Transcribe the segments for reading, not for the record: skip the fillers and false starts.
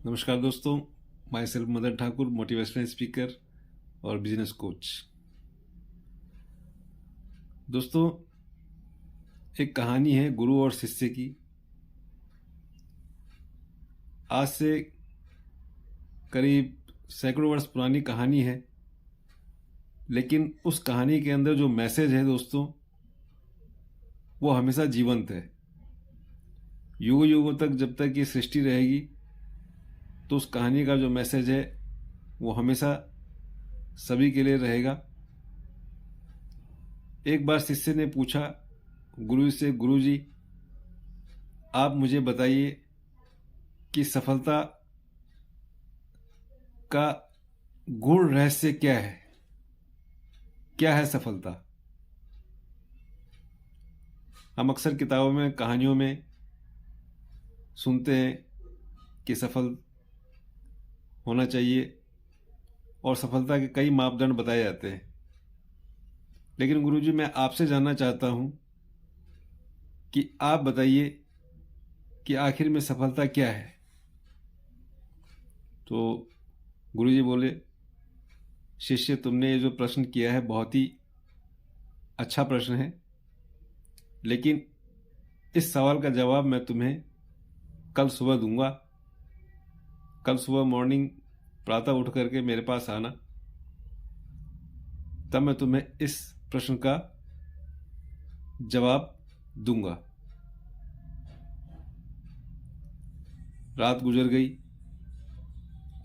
नमस्कार दोस्तों, my self Madan Thakur, motivational speaker और बिजनेस कोच। दोस्तों, एक कहानी है गुरु और शिष्य की। आज से करीब सैकड़ों वर्ष पुरानी कहानी है, लेकिन उस कहानी के अंदर जो मैसेज है दोस्तों, वो हमेशा जीवंत है। युगों युगों तक जब तक ये सृष्टि रहेगी, तो उस कहानी का जो मैसेज है वो हमेशा सभी के लिए रहेगा। एक बार शिष्य ने पूछा गुरु से, गुरु जी आप मुझे बताइए कि सफलता का गूढ़ रहस्य क्या है? क्या है सफलता? हम अक्सर किताबों में, कहानियों में सुनते हैं कि सफल होना चाहिए और सफलता के कई मापदंड बताए जाते हैं। लेकिन गुरुजी, मैं आपसे जानना चाहता हूं कि आप बताइए कि आखिर में सफलता क्या है? तो गुरुजी बोले, शिष्य तुमने ये जो प्रश्न किया है बहुत ही अच्छा प्रश्न है, लेकिन इस सवाल का जवाब मैं तुम्हें कल सुबह दूंगा। कल सुबह मॉर्निंग प्रातः उठ करके मेरे पास आना, तब मैं तुम्हें इस प्रश्न का जवाब दूंगा। रात गुजर गई।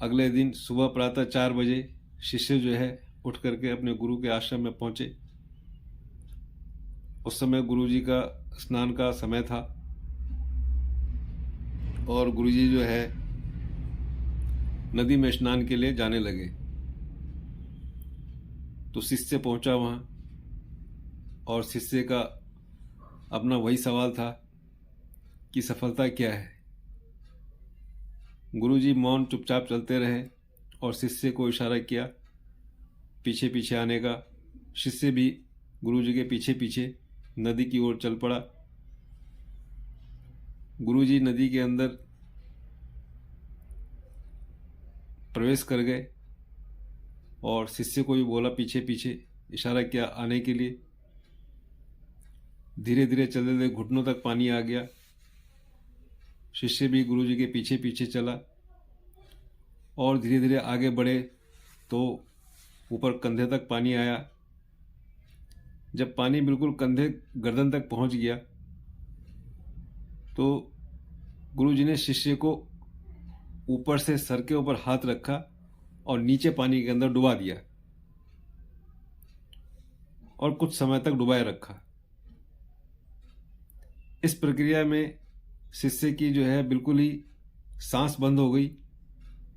अगले दिन सुबह प्रातः 4 बजे शिष्य जो है उठ करके अपने गुरु के आश्रम में पहुंचे। उस समय गुरुजी का स्नान का समय था और गुरुजी जो है नदी में स्नान के लिए जाने लगे। तो शिष्य पहुंचा वहां और शिष्य का अपना वही सवाल था कि सफलता क्या है। गुरुजी मौन चुपचाप चलते रहे और शिष्य को इशारा किया पीछे पीछे आने का। शिष्य भी गुरुजी के पीछे पीछे नदी की ओर चल पड़ा। गुरुजी नदी के अंदर प्रवेश कर गए और शिष्य को भी बोला पीछे पीछे, इशारा किया आने के लिए। धीरे धीरे चलते चलते घुटनों तक पानी आ गया। शिष्य भी गुरुजी के पीछे पीछे चला और धीरे धीरे आगे बढ़े तो ऊपर कंधे तक पानी आया। जब पानी बिल्कुल कंधे गर्दन तक पहुंच गया तो गुरुजी ने शिष्य को ऊपर से सर के ऊपर हाथ रखा और नीचे पानी के अंदर डुबा दिया और कुछ समय तक डुबाए रखा। इस प्रक्रिया में शिष्य की जो है बिल्कुल ही सांस बंद हो गई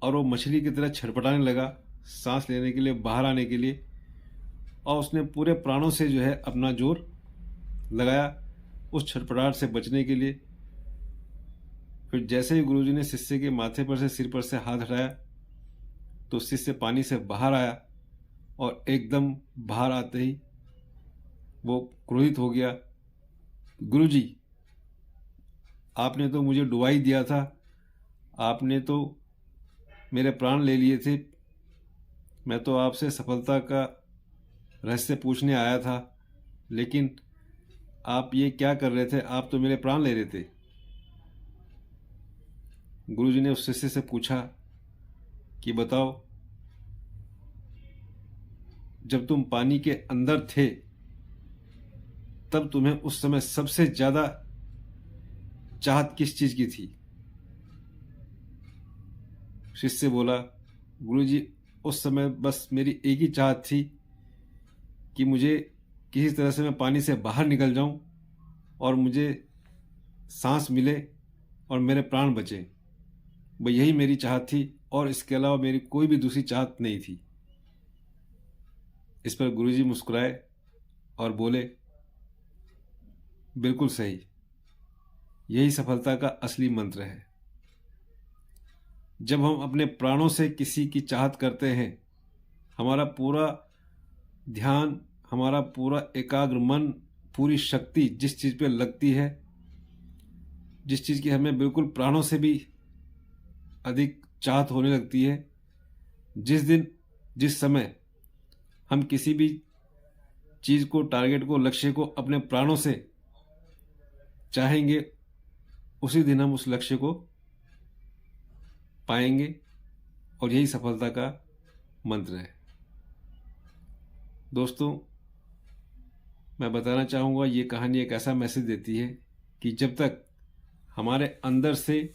और वो मछली की तरह छटपटाने लगा सांस लेने के लिए, बाहर आने के लिए, और उसने पूरे प्राणों से जो है अपना जोर लगाया उस छटपटाहट से बचने के लिए। फिर जैसे ही गुरुजी ने शिष्य के माथे पर से, सिर पर से हाथ हटाया तो शिष्य पानी से बाहर आया और एकदम बाहर आते ही वो क्रोधित हो गया। गुरुजी, आपने तो मुझे डुबा ही दिया था, आपने तो मेरे प्राण ले लिए थे। मैं तो आपसे सफलता का रहस्य पूछने आया था, लेकिन आप ये क्या कर रहे थे? आप तो मेरे प्राण ले रहे थे। गुरुजी ने उस शिष्य से पूछा कि बताओ, जब तुम पानी के अंदर थे तब तुम्हें उस समय सबसे ज्यादा चाहत किस चीज की थी? शिष्य बोला, गुरुजी उस समय बस मेरी एक ही चाहत थी कि मुझे किसी तरह से मैं पानी से बाहर निकल जाऊं और मुझे सांस मिले और मेरे प्राण बचे। वह यही मेरी चाहत थी और इसके अलावा मेरी कोई भी दूसरी चाहत नहीं थी। इस पर गुरुजी मुस्कुराए और बोले, बिल्कुल सही, यही सफलता का असली मंत्र है। जब हम अपने प्राणों से किसी की चाहत करते हैं, हमारा पूरा ध्यान, हमारा पूरा एकाग्र मन, पूरी शक्ति जिस चीज पे लगती है, जिस चीज की हमें बिल्कुल प्राणों से भी अधिक चाहत होने लगती है। जिस समय हम किसी भी चीज़ को, टारगेट को, लक्ष्य को अपने प्राणों से चाहेंगे, उसी दिन हम उस लक्ष्य को पाएंगे और यही सफलता का मंत्र है। दोस्तों, मैं बताना चाहूँगा, ये कहानी एक ऐसा मैसेज देती है कि जब तक हमारे अंदर से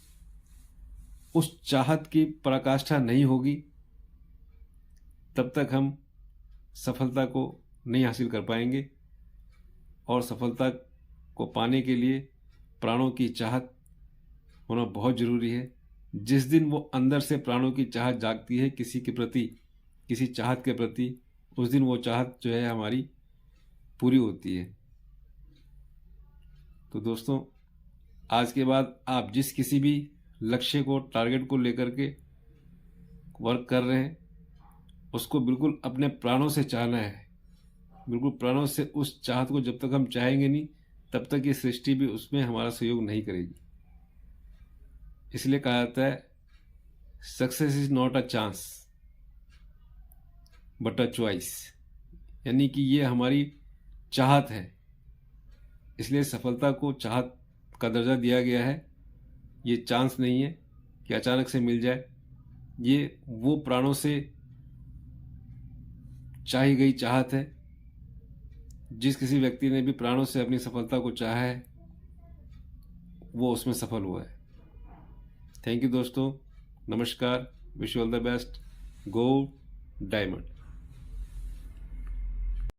उस चाहत की पराकाष्ठा नहीं होगी, तब तक हम सफलता को नहीं हासिल कर पाएंगे। और सफलता को पाने के लिए प्राणों की चाहत होना बहुत ज़रूरी है। जिस दिन वो अंदर से प्राणों की चाहत जागती है किसी के प्रति, किसी चाहत के प्रति, उस दिन वो चाहत जो है हमारी पूरी होती है। तो दोस्तों, आज के बाद आप जिस किसी भी लक्ष्य को, टारगेट को लेकर के वर्क कर रहे हैं, उसको बिल्कुल अपने प्राणों से चाहना है। बिल्कुल प्राणों से उस चाहत को जब तक हम चाहेंगे नहीं, तब तक ये सृष्टि भी उसमें हमारा सहयोग नहीं करेगी। इसलिए कहा जाता है, success is not a chance but a choice. यानी कि ये हमारी चाहत है, इसलिए सफलता को चाहत का दर्जा दिया गया है। ये चांस नहीं है कि अचानक से मिल जाए। ये वो प्राणों से चाही गई चाहत है। जिस किसी व्यक्ति ने भी प्राणों से अपनी सफलता को चाहा है, वो उसमें सफल हुआ है। थैंक यू दोस्तों, नमस्कार, wish you all the best. Go diamond.